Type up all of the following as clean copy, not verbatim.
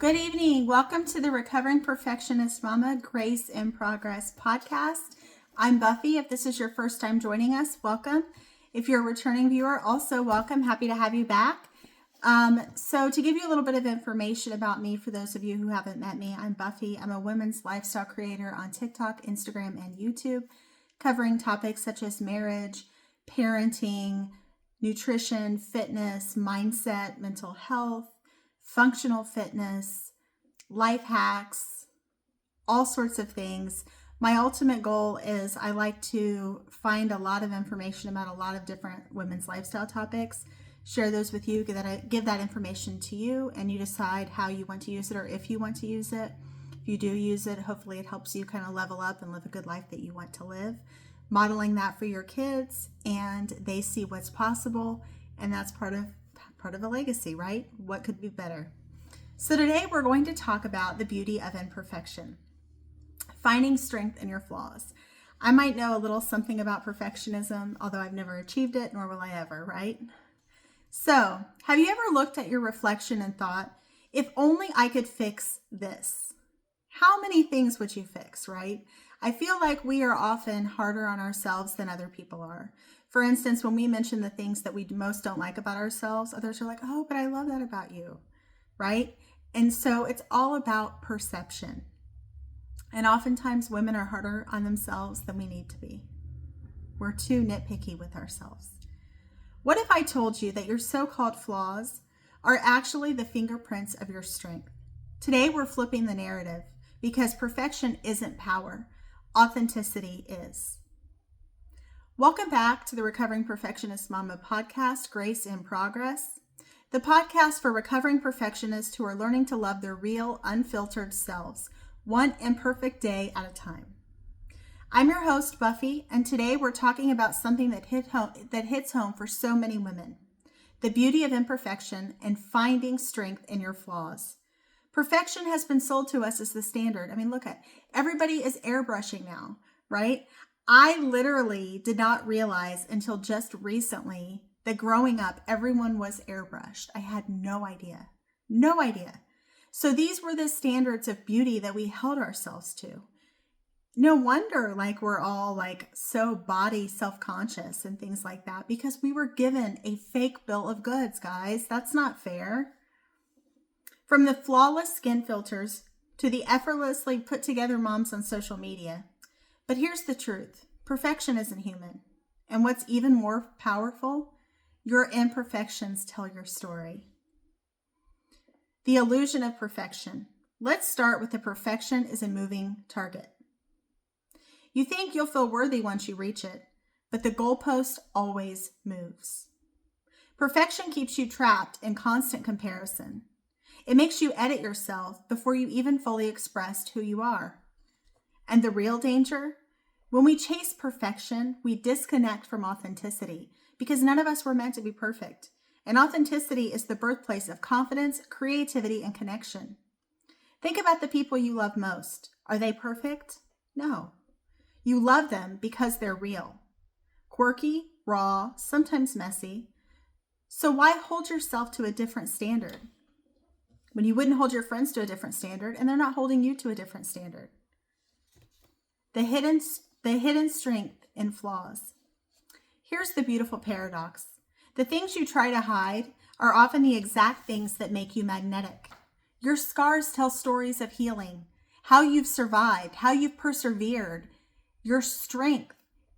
Good evening. Welcome to the Recovering Perfectionist Mama Grace in Progress podcast. I'm Buffy. If this is your first time joining us, welcome. If you're a returning viewer, also welcome. Happy to have you back. So to give you a little bit of information about me, for those of you who haven't met me, I'm Buffy. I'm a women's lifestyle creator on TikTok, Instagram, and YouTube, covering topics such as marriage, parenting, nutrition, fitness, mindset, mental health, functional fitness, life hacks, all sorts of things. My ultimate goal is I like to find a lot of information about a lot of different women's lifestyle topics, share those with you, give that information to you, and you decide how you want to use it or if you want to use it. If you do use it, hopefully it helps you kind of level up and live a good life that you want to live. Modeling that for your kids, and they see what's possible, and that's part of a legacy, right? What could be better? So today we're going to talk about the beauty of imperfection, finding strength in your flaws. I might know a little something about perfectionism, although I've never achieved it, nor will I ever, right? So have you ever looked at your reflection and thought, if only I could fix this? How many things would you fix, right? I feel like we are often harder on ourselves than other people are. For instance, when we mention the things that we most don't like about ourselves, others are like, oh, but I love that about you, right? And so it's all about perception. And oftentimes women are harder on themselves than we need to be. We're too nitpicky with ourselves. What if I told you that your so-called flaws are actually the fingerprints of your strength? Today we're flipping the narrative because perfection isn't power. Authenticity is. Welcome back to the Recovering Perfectionist Mama podcast, Grace in Progress, the podcast for recovering perfectionists who are learning to love their real, unfiltered selves, one imperfect day at a time. I'm your host, Buffy, and today we're talking about something that hits home for so many women, the beauty of imperfection and finding strength in your flaws. Perfection has been sold to us as the standard. I mean, look at everybody is airbrushing now, right? I literally did not realize until just recently that growing up, everyone was airbrushed. I had no idea. So these were the standards of beauty that we held ourselves to. No wonder we're all so body self-conscious and things like that, because we were given a fake bill of goods, guys. That's not fair. From the flawless skin filters to the effortlessly put together moms on social media. But here's the truth. Perfection isn't human. And what's even more powerful, your imperfections tell your story. The illusion of perfection. Let's start with the perfection is a moving target. You think you'll feel worthy once you reach it, but the goalpost always moves. Perfection keeps you trapped in constant comparison. It makes you edit yourself before you even fully expressed who you are. And the real danger? When we chase perfection, we disconnect from authenticity because none of us were meant to be perfect. And authenticity is the birthplace of confidence, creativity, and connection. Think about the people you love most. Are they perfect? No. You love them because they're real. Quirky, raw, sometimes messy. So why hold yourself to a different standard when you wouldn't hold your friends to a different standard and they're not holding you to a different standard? The hidden strength in flaws. Here's the beautiful paradox. The things you try to hide are often the exact things that make you magnetic. Your scars tell stories of healing, how you've survived, how you've persevered, your strength,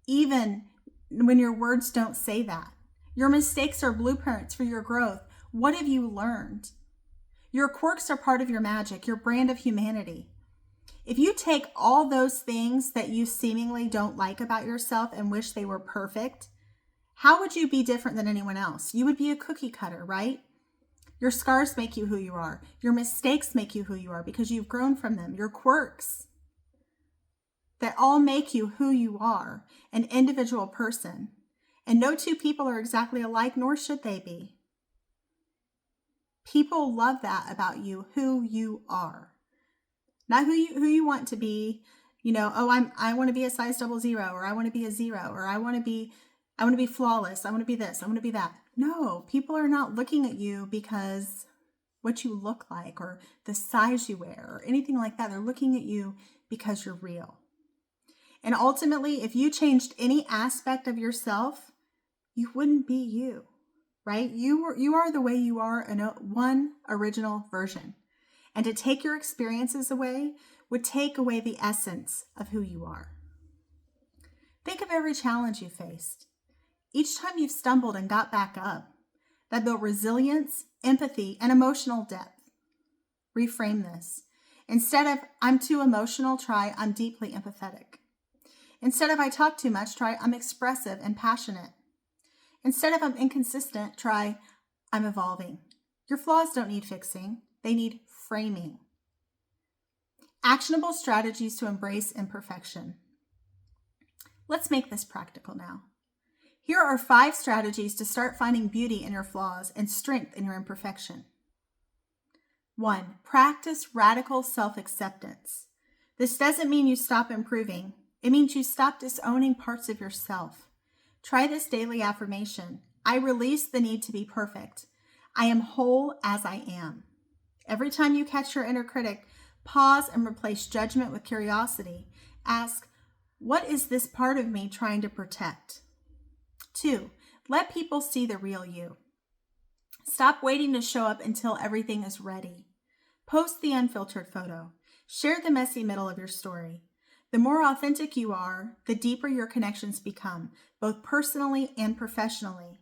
even when your words don't say that. Your mistakes are blueprints for your growth. What have you learned? Your quirks are part of your magic, your brand of humanity. If you take all those things that you seemingly don't like about yourself and wish they were perfect, how would you be different than anyone else? You would be a cookie cutter, right? Your scars make you who you are. Your mistakes make you who you are because you've grown from them. Your quirks that all make you who you are, an individual person. And no two people are exactly alike, nor should they be. People love that about you, who you are. Not who you want to be, I want to be a size 00, or I want to be a 0, or I want to be flawless. I want to be this. I want to be that. No, people are not looking at you because what you look like or the size you wear or anything like that. They're looking at you because you're real. And ultimately, if you changed any aspect of yourself, you wouldn't be you, right? You are the way you are in one original version. And to take your experiences away would take away the essence of who you are. Think of every challenge you faced. Each time you've stumbled and got back up, that built resilience, empathy, and emotional depth. Reframe this. Instead of I'm too emotional, try I'm deeply empathetic. Instead of I talk too much, try I'm expressive and passionate. Instead of I'm inconsistent, try I'm evolving. Your flaws don't need fixing. They need framing. Actionable strategies to embrace imperfection. Let's make this practical now. Here are 5 strategies to start finding beauty in your flaws and strength in your imperfection. 1. Practice radical self-acceptance. This doesn't mean you stop improving. It means you stop disowning parts of yourself. Try this daily affirmation. I release the need to be perfect. I am whole as I am. Every time you catch your inner critic, pause and replace judgment with curiosity. Ask, what is this part of me trying to protect? 2. Let people see the real you. Stop waiting to show up until everything is ready. Post the unfiltered photo. Share the messy middle of your story. The more authentic you are, the deeper your connections become, both personally and professionally.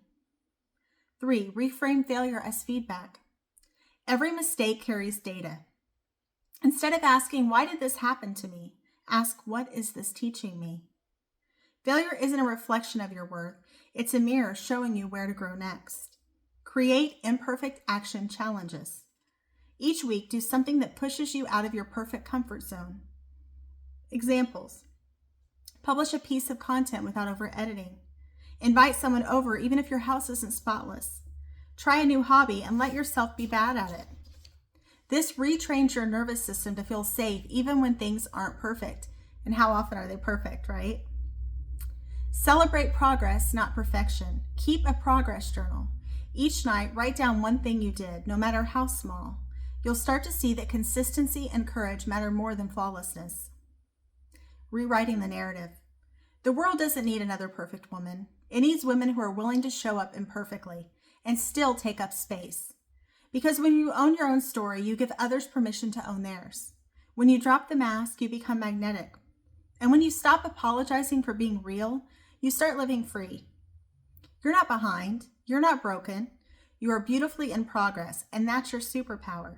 3. Reframe failure as feedback. Every mistake carries data. Instead of asking, why did this happen to me? Ask, what is this teaching me? Failure isn't a reflection of your worth. It's a mirror showing you where to grow next. Create imperfect action challenges. Each week, do something that pushes you out of your perfect comfort zone. Examples. Publish a piece of content without over-editing. Invite someone over even if your house isn't spotless. Try a new hobby and let yourself be bad at it. This retrains your nervous system to feel safe even when things aren't perfect. And how often are they perfect, right? Celebrate progress, not perfection. Keep a progress journal. Each night, write down one thing you did, no matter how small. You'll start to see that consistency and courage matter more than flawlessness. Rewriting the narrative. The world doesn't need another perfect woman. It needs women who are willing to show up imperfectly and still take up space. Because when you own your own story, you give others permission to own theirs. When you drop the mask, you become magnetic. And when you stop apologizing for being real, you start living free. You're not behind. You're not broken. You are beautifully in progress, and that's your superpower.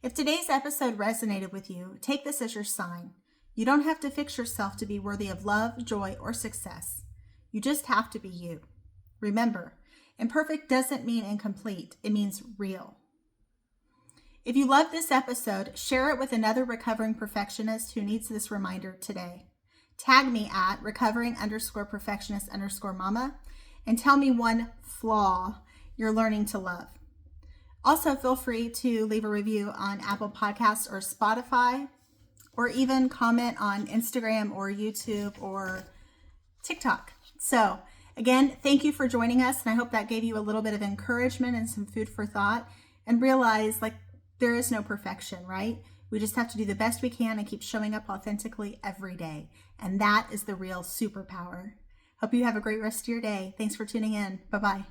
If today's episode resonated with you, take this as your sign. You don't have to fix yourself to be worthy of love, joy, or success. You just have to be you. Remember, imperfect doesn't mean incomplete. It means real. If you love this episode, share it with another recovering perfectionist who needs this reminder today. Tag me at recovering_perfectionist_mama and tell me one flaw you're learning to love. Also, feel free to leave a review on Apple Podcasts or Spotify, or even comment on Instagram or YouTube or TikTok. So again, thank you for joining us. And I hope that gave you a little bit of encouragement and some food for thought, and realize there is no perfection, right? We just have to do the best we can and keep showing up authentically every day. And that is the real superpower. Hope you have a great rest of your day. Thanks for tuning in. Bye-bye.